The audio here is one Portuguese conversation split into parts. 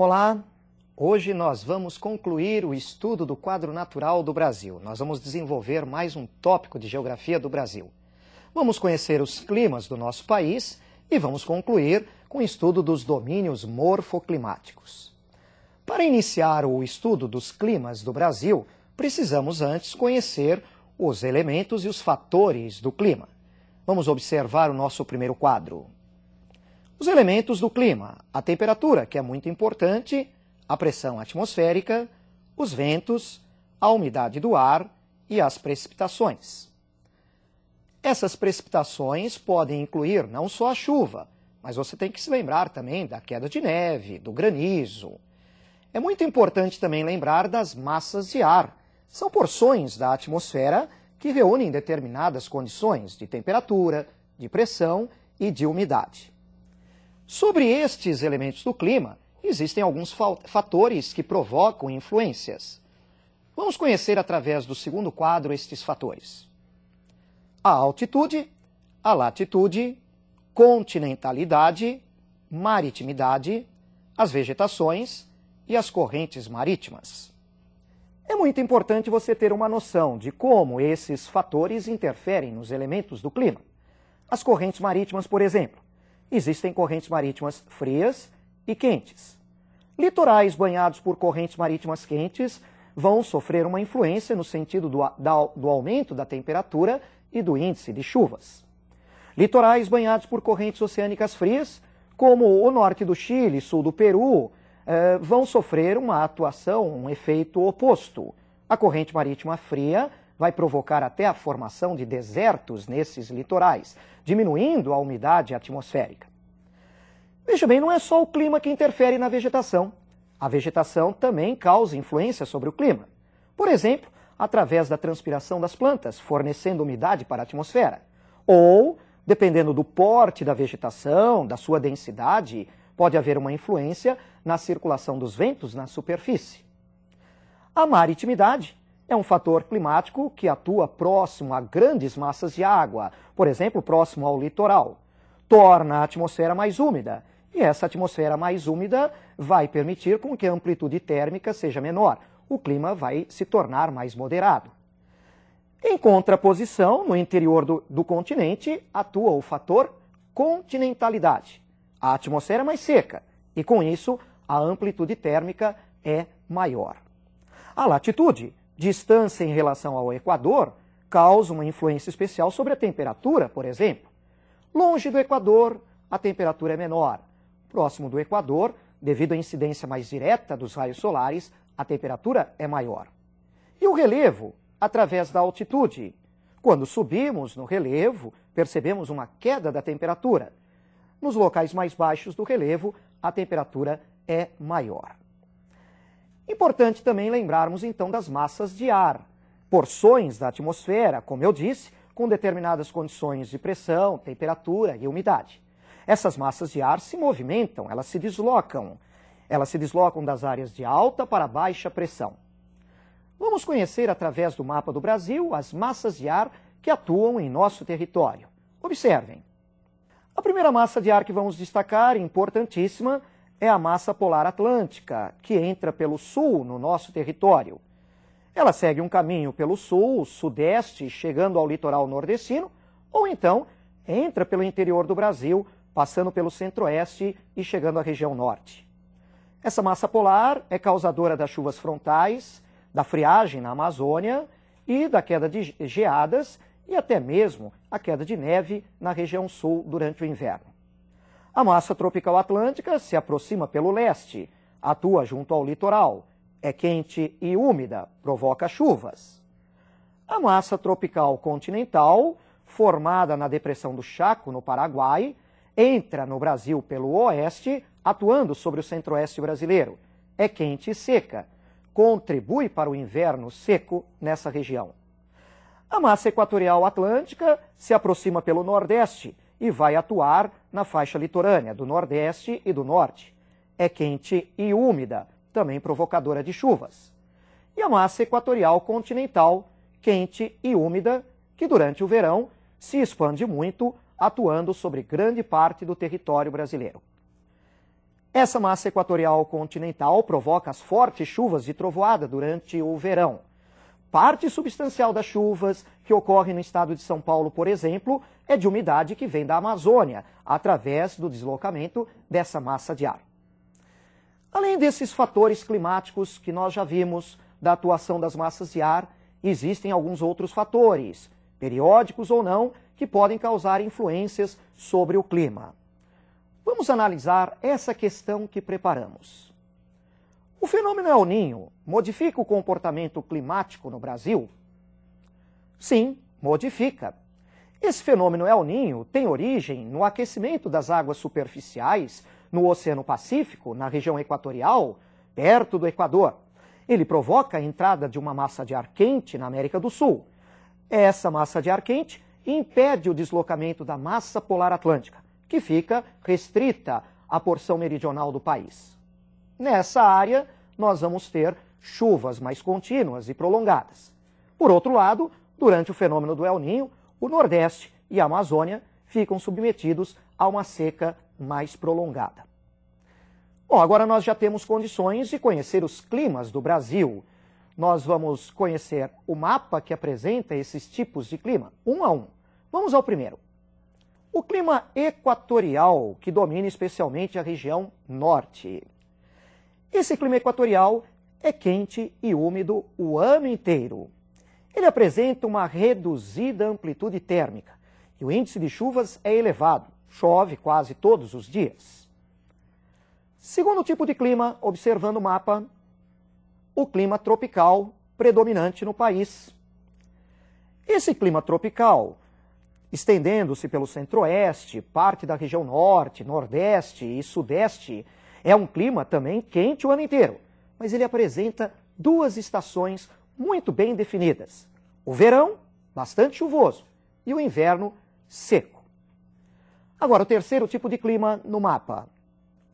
Olá! Hoje nós vamos concluir o estudo do quadro natural do Brasil. Nós vamos desenvolver mais um tópico de geografia do Brasil. Vamos conhecer os climas do nosso país e vamos concluir com o estudo dos domínios morfoclimáticos. Para iniciar o estudo dos climas do Brasil, precisamos antes conhecer os elementos e os fatores do clima. Vamos observar o nosso primeiro quadro. Os elementos do clima: a temperatura, que é muito importante, a pressão atmosférica, os ventos, a umidade do ar e as precipitações. Essas precipitações podem incluir não só a chuva, mas você tem que se lembrar também da queda de neve, do granizo. É muito importante também lembrar das massas de ar. São porções da atmosfera que reúnem determinadas condições de temperatura, de pressão e de umidade. Sobre estes elementos do clima, existem alguns fatores que provocam influências. Vamos conhecer através do segundo quadro estes fatores. A altitude, a latitude, continentalidade, maritimidade, as vegetações e as correntes marítimas. É muito importante você ter uma noção de como esses fatores interferem nos elementos do clima. As correntes marítimas, por exemplo. Existem correntes marítimas frias e quentes. Litorais banhados por correntes marítimas quentes vão sofrer uma influência no sentido do aumento da temperatura e do índice de chuvas. Litorais banhados por correntes oceânicas frias, como o norte do Chile e sul do Peru, vão sofrer uma atuação, um efeito oposto. A corrente marítima fria vai provocar até a formação de desertos nesses litorais, diminuindo a umidade atmosférica. Veja bem, não é só o clima que interfere na vegetação. A vegetação também causa influência sobre o clima. Por exemplo, através da transpiração das plantas, fornecendo umidade para a atmosfera. Ou, dependendo do porte da vegetação, da sua densidade, pode haver uma influência na circulação dos ventos na superfície. A maritimidade é um fator climático que atua próximo a grandes massas de água, por exemplo, próximo ao litoral. Torna a atmosfera mais úmida, e essa atmosfera mais úmida vai permitir com que a amplitude térmica seja menor. O clima vai se tornar mais moderado. Em contraposição, no interior do continente, atua o fator continentalidade. A atmosfera é mais seca, e com isso, a amplitude térmica é maior. A latitude, distância em relação ao Equador, causa uma influência especial sobre a temperatura, por exemplo. Longe do Equador, a temperatura é menor. Próximo do Equador, devido à incidência mais direta dos raios solares, a temperatura é maior. E o relevo, através da altitude. Quando subimos no relevo, percebemos uma queda da temperatura. Nos locais mais baixos do relevo, a temperatura é maior. Importante também lembrarmos então das massas de ar, porções da atmosfera, como eu disse, com determinadas condições de pressão, temperatura e umidade. Essas massas de ar se movimentam, elas se deslocam das áreas de alta para baixa pressão. Vamos conhecer através do mapa do Brasil as massas de ar que atuam em nosso território. Observem. A primeira massa de ar que vamos destacar, importantíssima, é a massa polar atlântica, que entra pelo sul no nosso território. Ela segue um caminho pelo sul, sudeste, chegando ao litoral nordestino, ou então entra pelo interior do Brasil, passando pelo centro-oeste e chegando à região norte. Essa massa polar é causadora das chuvas frontais, da friagem na Amazônia e da queda de geadas e até mesmo a queda de neve na região sul durante o inverno. A massa tropical atlântica se aproxima pelo leste, atua junto ao litoral, é quente e úmida, provoca chuvas. A massa tropical continental, formada na depressão do Chaco, no Paraguai, entra no Brasil pelo oeste, atuando sobre o centro-oeste brasileiro. É quente e seca, contribui para o inverno seco nessa região. A massa equatorial atlântica se aproxima pelo nordeste e vai atuar na faixa litorânea do nordeste e do norte. É quente e úmida, também provocadora de chuvas. E a massa equatorial continental, quente e úmida, que durante o verão se expande muito, atuando sobre grande parte do território brasileiro. Essa massa equatorial continental provoca as fortes chuvas de trovoada durante o verão. Parte substancial das chuvas que ocorrem no estado de São Paulo, por exemplo, é de umidade que vem da Amazônia, através do deslocamento dessa massa de ar. Além desses fatores climáticos que nós já vimos da atuação das massas de ar, existem alguns outros fatores, periódicos ou não, que podem causar influências sobre o clima. Vamos analisar essa questão que preparamos. O fenômeno El Niño modifica o comportamento climático no Brasil? Sim, modifica. Esse fenômeno El Niño tem origem no aquecimento das águas superficiais no Oceano Pacífico, na região equatorial, perto do Equador. Ele provoca a entrada de uma massa de ar quente na América do Sul. Essa massa de ar quente impede o deslocamento da massa polar atlântica, que fica restrita à porção meridional do país. Nessa área, nós vamos ter chuvas mais contínuas e prolongadas. Por outro lado, durante o fenômeno do El Niño, o Nordeste e a Amazônia ficam submetidos a uma seca mais prolongada. Bom, agora nós já temos condições de conhecer os climas do Brasil. Nós vamos conhecer o mapa que apresenta esses tipos de clima, um a um. Vamos ao primeiro. O clima equatorial, que domina especialmente a região norte. Esse clima equatorial é quente e úmido o ano inteiro. Ele apresenta uma reduzida amplitude térmica e o índice de chuvas é elevado, chove quase todos os dias. Segundo tipo de clima, observando o mapa, o clima tropical predominante no país. Esse clima tropical, estendendo-se pelo centro-oeste, parte da região norte, nordeste e sudeste, é um clima também quente o ano inteiro, mas ele apresenta duas estações muito bem definidas. O verão, bastante chuvoso, e o inverno, seco. Agora, o terceiro tipo de clima no mapa,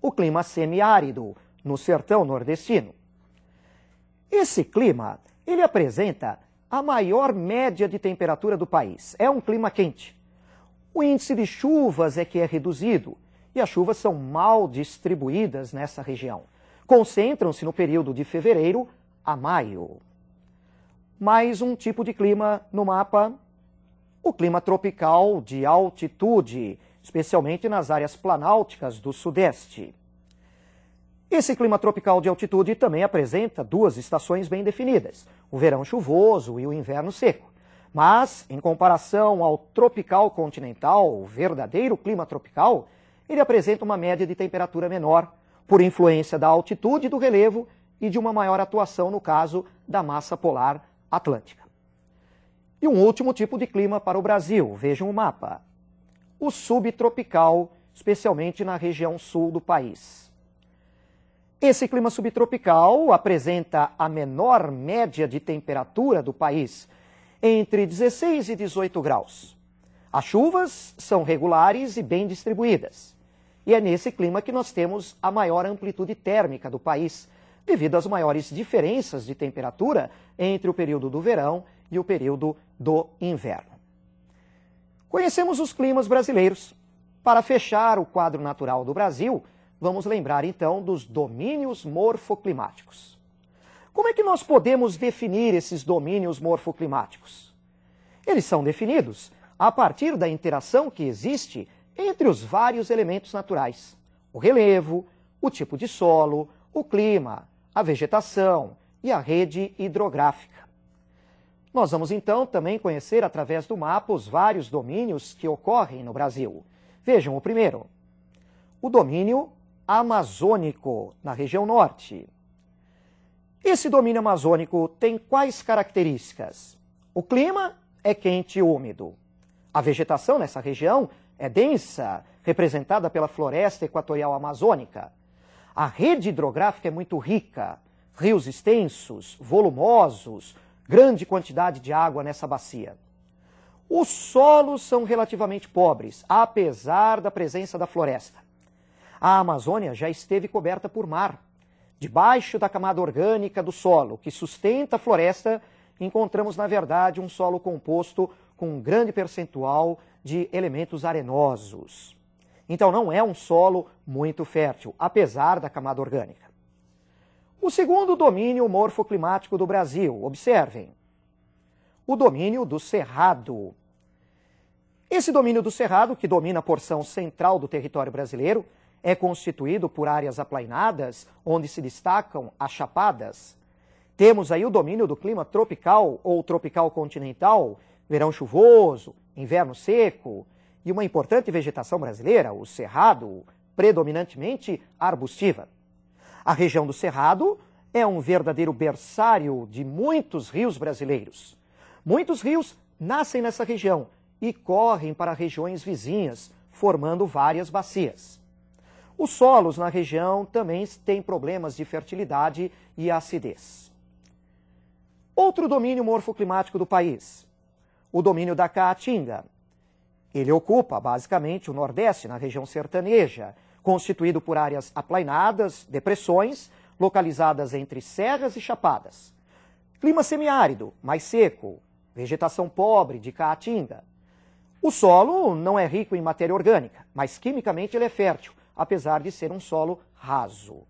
o clima semiárido, no sertão nordestino. Esse clima, ele apresenta a maior média de temperatura do país. É um clima quente. O índice de chuvas é que é reduzido, e as chuvas são mal distribuídas nessa região. Concentram-se no período de fevereiro a maio. Mais um tipo de clima no mapa, o clima tropical de altitude, especialmente nas áreas planálticas do sudeste. Esse clima tropical de altitude também apresenta duas estações bem definidas, o verão chuvoso e o inverno seco. Mas, em comparação ao tropical continental, o verdadeiro clima tropical, ele apresenta uma média de temperatura menor, por influência da altitude do relevo e de uma maior atuação, no caso, da massa polar atlântica. E um último tipo de clima para o Brasil, vejam o mapa. O subtropical, especialmente na região sul do país. Esse clima subtropical apresenta a menor média de temperatura do país, entre 16 e 18 graus. As chuvas são regulares e bem distribuídas. E é nesse clima que nós temos a maior amplitude térmica do país, devido às maiores diferenças de temperatura entre o período do verão e o período do inverno. Conhecemos os climas brasileiros. Para fechar o quadro natural do Brasil, vamos lembrar então dos domínios morfoclimáticos. Como é que nós podemos definir esses domínios morfoclimáticos? Eles são definidos a partir da interação que existe entre os vários elementos naturais: o relevo, o tipo de solo, o clima, a vegetação e a rede hidrográfica. Nós vamos então também conhecer através do mapa os vários domínios que ocorrem no Brasil. Vejam o primeiro, o domínio amazônico, na região norte. Esse domínio amazônico tem quais características? O clima é quente e úmido. A vegetação nessa região é densa, representada pela floresta equatorial amazônica. A rede hidrográfica é muito rica, rios extensos, volumosos, grande quantidade de água nessa bacia. Os solos são relativamente pobres, apesar da presença da floresta. A Amazônia já esteve coberta por mar. Debaixo da camada orgânica do solo, que sustenta a floresta, encontramos, na verdade, um solo composto com um grande percentual de elementos arenosos. Então não é um solo muito fértil, apesar da camada orgânica. O segundo domínio morfoclimático do Brasil, observem, o domínio do Cerrado. Esse domínio do Cerrado, que domina a porção central do território brasileiro, é constituído por áreas aplainadas, onde se destacam as chapadas. Temos aí o domínio do clima tropical ou tropical continental, verão chuvoso, inverno seco, e uma importante vegetação brasileira, o Cerrado, predominantemente arbustiva. A região do Cerrado é um verdadeiro berçário de muitos rios brasileiros. Muitos rios nascem nessa região e correm para regiões vizinhas, formando várias bacias. Os solos na região também têm problemas de fertilidade e acidez. Outro domínio morfoclimático do país, o domínio da Caatinga. Ele ocupa basicamente o Nordeste, na região sertaneja, constituído por áreas aplainadas, depressões, localizadas entre serras e chapadas. Clima semiárido, mais seco, vegetação pobre de Caatinga. O solo não é rico em matéria orgânica, mas quimicamente ele é fértil, apesar de ser um solo raso.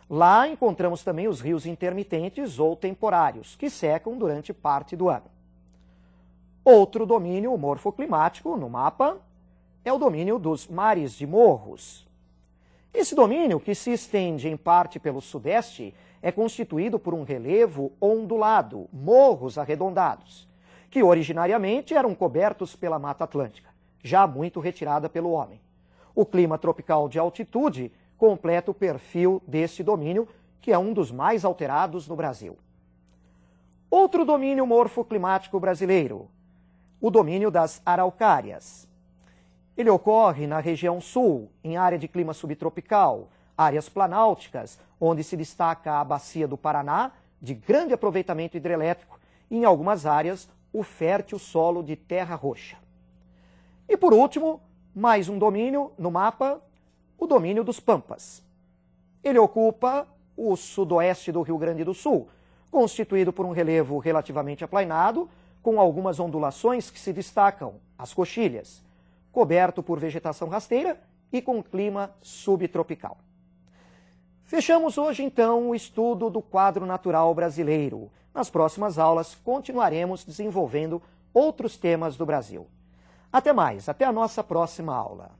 Lá encontramos também os rios intermitentes ou temporários, que secam durante parte do ano. Outro domínio morfoclimático no mapa é o domínio dos mares de morros. Esse domínio, que se estende em parte pelo sudeste, é constituído por um relevo ondulado, morros arredondados, que originariamente eram cobertos pela Mata Atlântica, já muito retirada pelo homem. O clima tropical de altitude completa o perfil deste domínio, que é um dos mais alterados no Brasil. Outro domínio morfoclimático brasileiro, o domínio das araucárias. Ele ocorre na região sul, em área de clima subtropical, áreas planálticas, onde se destaca a bacia do Paraná, de grande aproveitamento hidrelétrico, e em algumas áreas o fértil solo de terra roxa. E por último, mais um domínio no mapa, o domínio dos Pampas. Ele ocupa o sudoeste do Rio Grande do Sul, constituído por um relevo relativamente aplainado, com algumas ondulações que se destacam, as coxilhas, coberto por vegetação rasteira e com clima subtropical. Fechamos hoje, então, o estudo do quadro natural brasileiro. Nas próximas aulas, continuaremos desenvolvendo outros temas do Brasil. Até mais, até a nossa próxima aula.